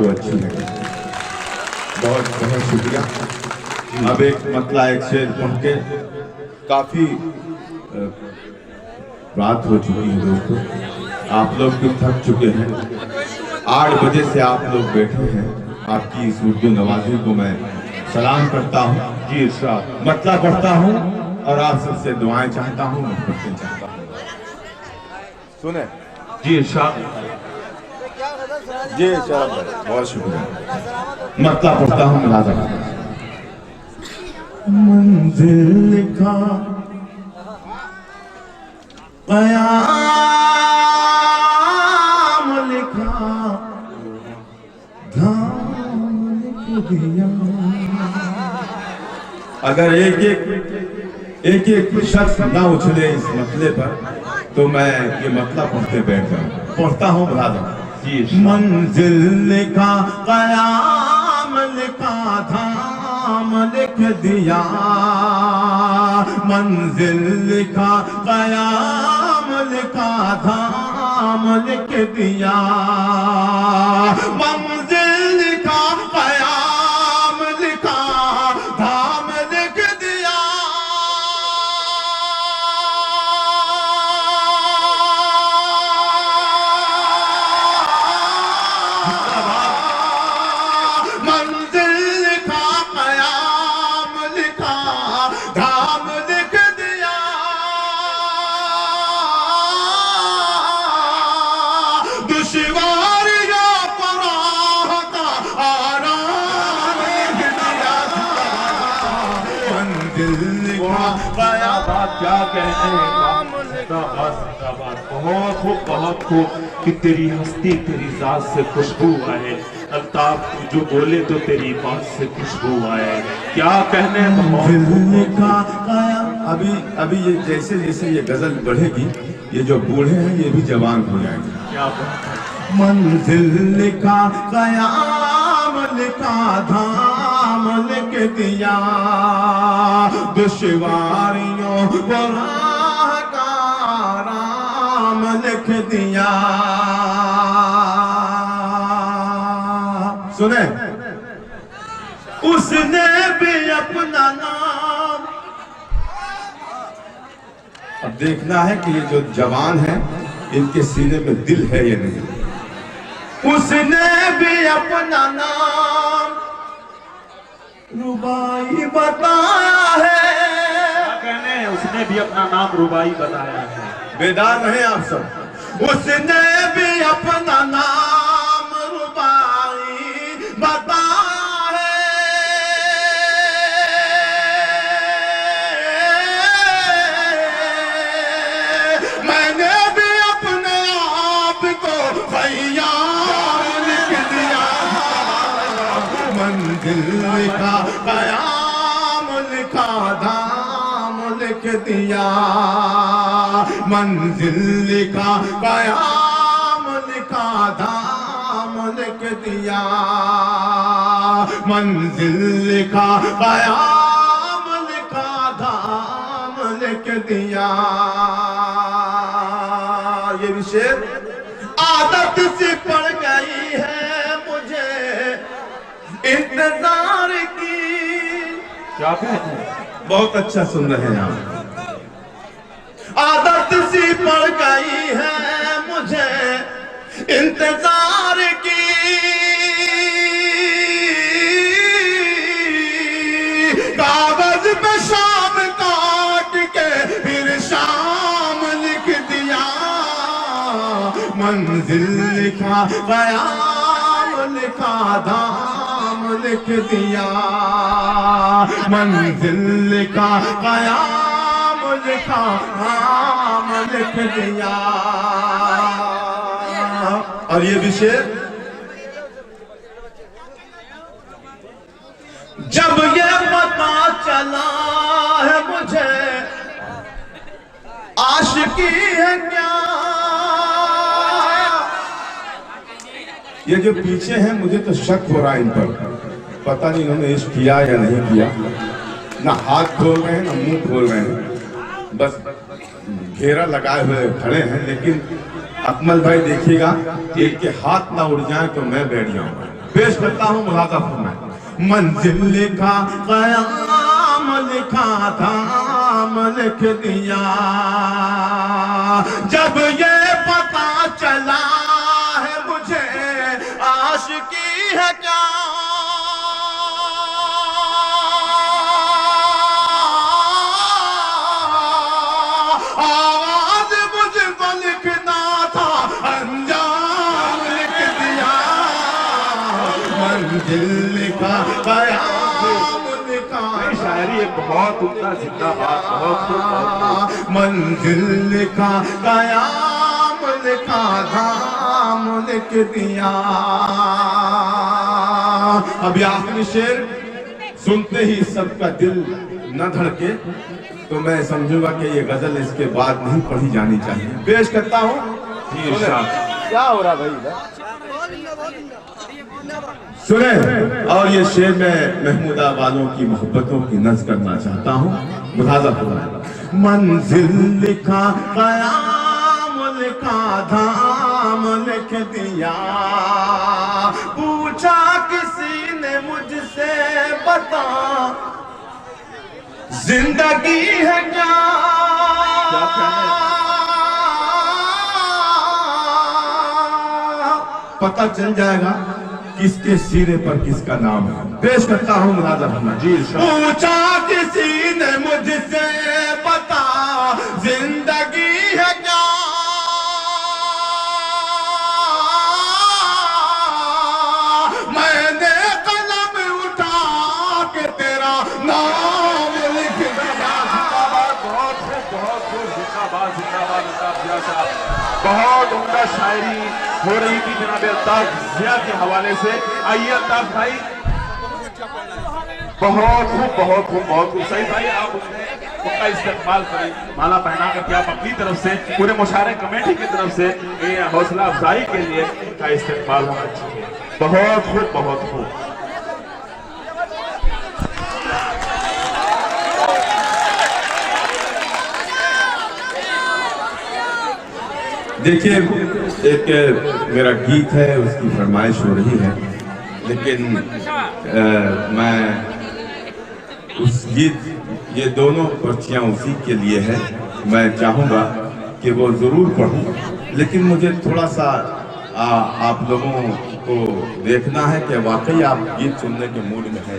جو اچھی لگی. بہت بہت شکریہ. اب ایک مطلع ایک شعر پڑھ کے کافی رات ہو چکی ہے دوستو. آپ لوگ بھی تھک چکے ہیں. 8 بجے سے آپ لوگ بیٹھے ہیں. آپ کی اس اردو نوازی کو میں سلام کرتا ہوں. جی ارشاد. مطلع پڑھتا ہوں اور آپ سب سے دعائیں چاہتا ہوں. محبتیں چاہتا ہوں. سنیں. جی ارشاد. جی ارشاد. بہت شکریہ. مطلع پڑھتا ہوں. ملازم. منزل لکھا قیام لکھا دھام لکھ دیا. اگر ایک شخص نہ اچھلے اس مسئلے پر تو میں یہ مطلع پڑھتے بیٹھ جاؤں. پڑھتا ہوں ملازم. منزل لکھا قیام لکھا دھام لکھ دیا. منزل لکھا قیام لکھا دھام لکھ دیا. منزل لکھا قیام لکھا دھام لکھ دیا. منزل لکھا قیام لکھا دھام لکھ دیا. دشواریوں پر راہ کا آرام لکھ دیا. منزل لکھا قیام. کیا کہنے ہیں. بہت خوب بہت خوب کہ تیری ہستی تیری ذات سے خوشبو آئے. الطاف تو جو بولے تو تیری بات سے خوشبو آئے. کیا کہنے. ابھی یہ جیسے جیسے یہ غزل بڑھے گی یہ جو بوڑھے ہیں یہ بھی جوان ہو جائیں گے. کیا بات. منزل لکھا قیام لکھا دھام لکھ دیا. دشواریوں کو راہ کا آرام لکھ دیا. سنیں. اس نے بھی اپنا نام. اب دیکھنا ہے کہ یہ جو جوان ہیں ان کے سینے میں دل ہے یا نہیں. اس نے بھی اپنا نام ربائی بتایا ہے. کیا کہنے ہیں. اس نے بھی اپنا نام ربائی بتایا ہے. بیدار رہیں آپ سب. اس نے بھی اپنا نام ربائی بتایا ہے. میں نے بھی اپنے آپ کو خیام لکھ دیا. منزل لکھا قیام لکھا دھام لکھ دیا. منزل لکھا قیام لکھا دھام لکھ دیا. منزل لکھا قیام لکھا دھام لکھ دیا. یہ بھی شعر. عادت سی پڑ گئی ہے مجھے انتظار کی. کیا کہنے ہیں. بہت اچھا سن رہے ہیں آپ. عادت سی پڑ گئی ہے مجھے انتظار کی. کاغذ پہ شام کاٹ کے پھر شام لکھ دیا. منزل لکھا قیام لکھا دھام لکھ دیا. منزل لکھا قیام لکھا دھام لکھ دیا. اور یہ بھی شعر. جب یہ پتا چلا ہے مجھے عاشقی ہے کیا. یہ جو پیچھے ہیں مجھے تو شک ہو رہا ہے ان پر. پتہ نہیں انہوں نے عشق کیا یا نہیں کیا. نہ ہاتھ کھول رہے ہیں نہ منہ کھول رہے ہیں. بس گھیرا لگائے ہوئے کھڑے ہیں. لیکن اکمل بھائی دیکھیے گا کہ ایک کے ہاتھ نہ اڑ جائیں تو میں بیٹھ جاؤں گا. پیش کرتا ہوں ملاحظہ فرمائیں. منزل لکھا قیام لکھا دھام لکھ دیا جب یہ پتا چلا ہے مجھے عاشقی ہے کیا آواز مجھ کو لکھنا تھا انجام لکھ دیا منزل لکھا قیام لکھا شاعری ایک بہت عمدہ زندہ بات بہت منزل لکھا قیام لکھا دھام لکھ دیا. اب یہ آخری شعر سنتے ہی سب کا دل نہ دھڑکے تو میں سمجھوں گا کہ یہ غزل اس کے بعد نہیں پڑھی جانی چاہیے. پیش کرتا ہوں کیا ہو رہا بھائی سنیں. اور یہ شعر میں محمودہ والوں کی محبتوں کی نظر کرنا چاہتا ہوں. ملاحظہ فرمائیں. منزل لکھا قیام لکھا دھام لکھ دیا پوچھا کسی نے مجھ سے بتا زندگی ہے کیا پتہ چل جائے گا کس کے سینے پر کس کا نام ہے. پیش کرتا ہوں ملاحظہ فرمائیں. پوچھا کسی نے مجھ سے بتا زندگی ہے کیا میں نے قلم اٹھا کے تیرا نام لکھ دیا. بہت عمدہ شاعری ہو رہی تھی جناب الطاف ضیاء کے حوالے سے. آئیے الطاف بھائی. بہت خوب صحیح بھائی آپ ان کا استقبال کریں. مالا پہنا کر کے آپ اپنی طرف سے پورے مشاعرے کمیٹی کی طرف سے حوصلہ افزائی کے لیے ان کا استقبال ہونا چاہیے. بہت خوب. دیکھیے ایک میرا گیت ہے اس کی فرمائش ہو رہی ہے لیکن میں اس گیت یہ دونوں پرچیاں اسی کے لیے ہے. میں چاہوں گا کہ وہ ضرور پڑھوں لیکن مجھے تھوڑا سا آپ لوگوں کو دیکھنا ہے کہ واقعی آپ گیت سننے کے موڈ میں ہے.